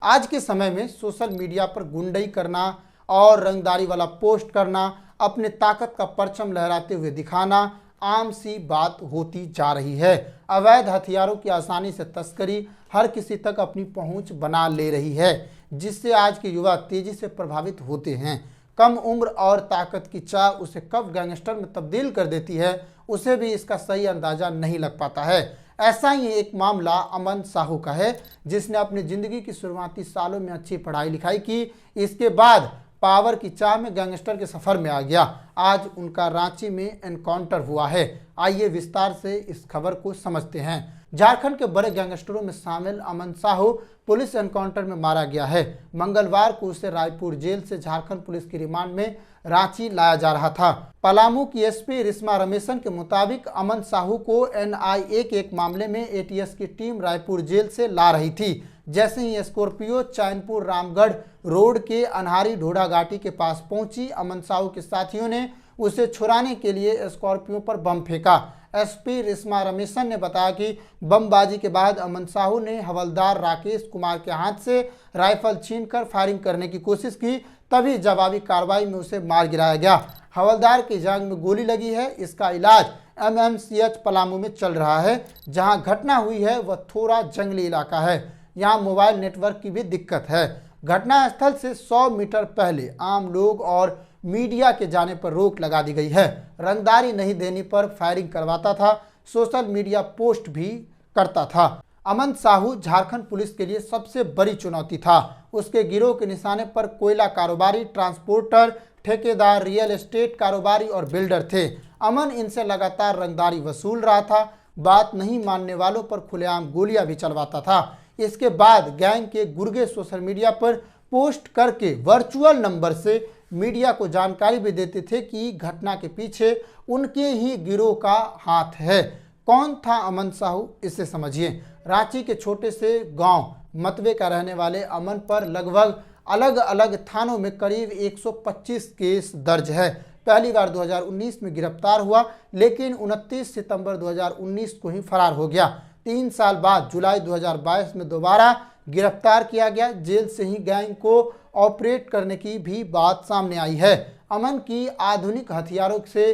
आज के समय में सोशल मीडिया पर गुंडई करना और रंगदारी वाला पोस्ट करना, अपने ताकत का परचम लहराते हुए दिखाना आम सी बात होती जा रही है। अवैध हथियारों की आसानी से तस्करी हर किसी तक अपनी पहुंच बना ले रही है, जिससे आज के युवा तेजी से प्रभावित होते हैं। कम उम्र और ताकत की चाह उसे कब गैंगस्टर में तब्दील कर देती है, उसे भी इसका सही अंदाजा नहीं लग पाता है। ऐसा ही एक मामला अमन साहू का है, जिसने अपनी जिंदगी की शुरुआती सालों में अच्छी पढ़ाई लिखाई की। इसके बाद पावर की चाह में गैंगस्टर के सफर में आ गया। आज उनका रांची में एनकाउंटर हुआ है। आइए विस्तार से इस खबर को समझते हैं। झारखंड के बड़े गैंगस्टरों में शामिल अमन साहू पुलिस एनकाउंटर में मारा गया है। मंगलवार को उसे रायपुर जेल से झारखंड पुलिस की रिमांड में रांची लाया जा रहा था। पलामू की एसपी रिश्मा रमेशन के मुताबिक अमन साहू को एनआईए के एक मामले में एटीएस की टीम रायपुर जेल से ला रही थी। जैसे ही स्कॉर्पियो चैनपुर रामगढ़ रोड के अनहारी ढोढ़ा घाटी के पास पहुंची, अमन साहू के साथियों ने उसे छुड़ाने के लिए स्कॉर्पियो पर बम फेंका। एसपी रिश्मा रमेशन ने बताया कि बमबाजी के बाद अमन साहू ने हवलदार राकेश कुमार के हाथ से राइफल छीनकर फायरिंग करने की कोशिश की। तभी जवाबी कार्रवाई में उसे मार गिराया गया। हवलदार की जांघ में गोली लगी है। इसका इलाज एमएमसीएच पलामू में चल रहा है। जहां घटना हुई है वह थोड़ा जंगली इलाका है। यहाँ मोबाइल नेटवर्क की भी दिक्कत है। घटनास्थल से 100 मीटर पहले आम लोग और मीडिया के जाने पर रोक लगा दी गई है। रंगदारी नहीं देने पर फायरिंग करवाता था, सोशल मीडिया पोस्ट भी करता था। अमन साहू झारखंड पुलिस के लिए सबसे बड़ी चुनौती था। उसके गिरोह के निशाने पर कोयला कारोबारी, ट्रांसपोर्टर, ठेकेदार, रियल एस्टेट कारोबारी और बिल्डर थे। अमन इनसे लगातार रंगदारी वसूल रहा था। बात नहीं मानने वालों पर खुलेआम गोलियां भी चलवाता था। इसके बाद गैंग के गुर्गे सोशल मीडिया पर पोस्ट करके वर्चुअल नंबर से मीडिया को जानकारी भी देते थे कि घटना के पीछे उनके ही गिरोह का हाथ है। कौन था अमन साहू, इसे समझिए। रांची के छोटे से गांव मतवे का रहने वाले अमन पर लगभग अलग अलग थानों में करीब 125 केस दर्ज है। पहली बार 2019 में गिरफ्तार हुआ, लेकिन 29 सितंबर 2019 को ही फरार हो गया। 3 साल बाद जुलाई 2022 में दोबारा गिरफ्तार किया गया। जेल से ही गैंग को ऑपरेट करने की भी बात सामने आई है। अमन की आधुनिक हथियारों से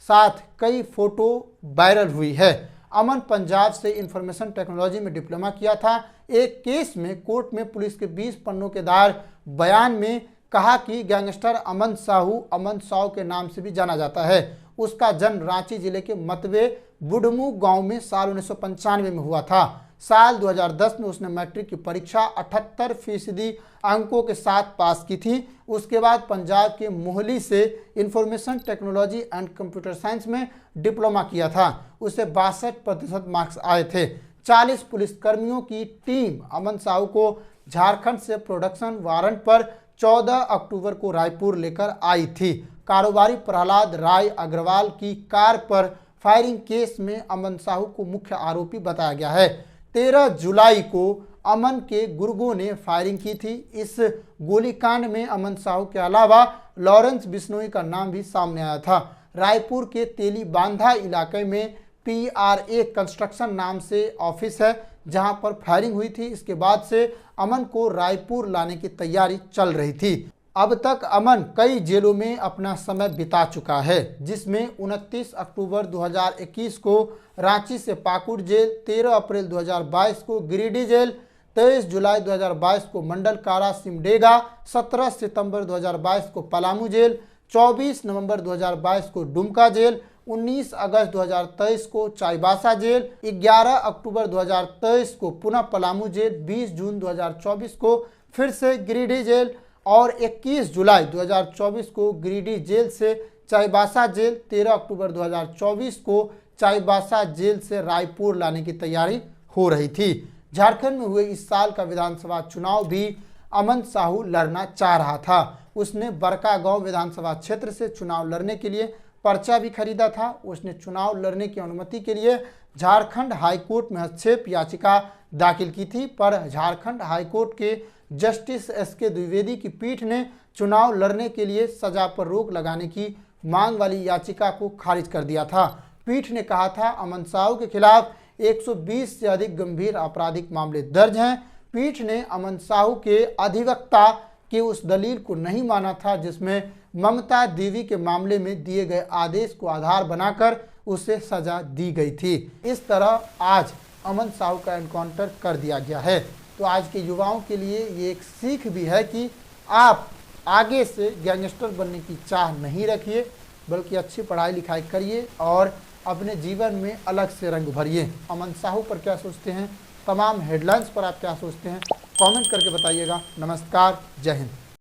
साथ कई फोटो वायरल हुई है। अमन पंजाब से इंफॉर्मेशन टेक्नोलॉजी में डिप्लोमा किया था। एक केस में कोर्ट में पुलिस के 20 पन्नों के दायर बयान में कहा कि गैंगस्टर अमन साहू के नाम से भी जाना जाता है। उसका जन्म रांची जिले के मतवे बुढ़मू गांव में साल 1995 में हुआ था। साल 2010 में उसने मैट्रिक की परीक्षा 78% अंकों के साथ पास की थी। उसके बाद पंजाब के मोहाली से information technology and computer science में डिप्लोमा किया था। उसे 62% मार्क्स आए थे। 40 पुलिसकर्मियों की टीम अमन साहू को झारखंड से प्रोडक्शन वारंट पर 14 अक्टूबर को रायपुर लेकर आई थी। कारोबारी प्रहलाद राय अग्रवाल की कार पर फायरिंग केस में अमन साहू को मुख्य आरोपी बताया गया है। 13 जुलाई को अमन के गुर्गों ने फायरिंग की थी। इस गोलीकांड में अमन साहू के अलावा लॉरेंस बिश्नोई का नाम भी सामने आया था। रायपुर के तेली बांधा इलाके में PRA कंस्ट्रक्शन नाम से ऑफिस है, जहां पर फायरिंग हुई थी। इसके बाद से अमन को रायपुर लाने की तैयारी चल रही थी। अब तक अमन कई जेलों में अपना समय बिता चुका है, जिसमें 29 अक्टूबर 2021 को रांची से पाकुड़ जेल, 13 अप्रैल 2022 को गिरिडीह जेल, 23 जुलाई 2022 को मंडल कारा सिमडेगा, 17 सितंबर 2022 को पलामू जेल, 24 नवंबर 2022 को दुमका जेल, 19 अगस्त 2023 को चाईबासा जेल, 11 अक्टूबर 2023 को पुनः पलामू जेल, 20 जून 2024 को फिर से गिरिडीह जेल और 21 जुलाई 2024 को गिरिडीह जेल से चाईबासा जेल, 13 अक्टूबर 2024 को चाईबासा जेल से रायपुर लाने की तैयारी हो रही थी। झारखंड में हुए इस साल का विधानसभा चुनाव भी अमन साहू लड़ना चाह रहा था। उसने बड़कागांव विधानसभा क्षेत्र से चुनाव लड़ने के लिए पर्चा भी खरीदा था। उसने चुनाव लड़ने की अनुमति के लिए झारखंड हाईकोर्ट में हस्तक्षेप याचिका दाखिल की थी, पर झारखंड हाईकोर्ट के जस्टिस SK द्विवेदी की पीठ ने चुनाव लड़ने के लिए सजा पर रोक लगाने की मांग वाली याचिका को खारिज कर दिया था। पीठ ने कहा था अमन साहू के खिलाफ 120 से अधिक गंभीर आपराधिक मामले दर्ज हैं। पीठ ने अमन साहू के अधिवक्ता के उस दलील को नहीं माना था जिसमें ममता देवी के मामले में दिए गए आदेश को आधार बनाकर उसे सजा दी गई थी। इस तरह आज अमन साहू का एनकाउंटर कर दिया गया है। तो आज के युवाओं के लिए ये एक सीख भी है कि आप आगे से गैंगस्टर बनने की चाह नहीं रखिए, बल्कि अच्छी पढ़ाई लिखाई करिए और अपने जीवन में अलग से रंग भरिए। अमन साहू पर क्या सोचते हैं, तमाम हेडलाइंस पर आप क्या सोचते हैं, कमेंट करके बताइएगा। नमस्कार, जय हिंद।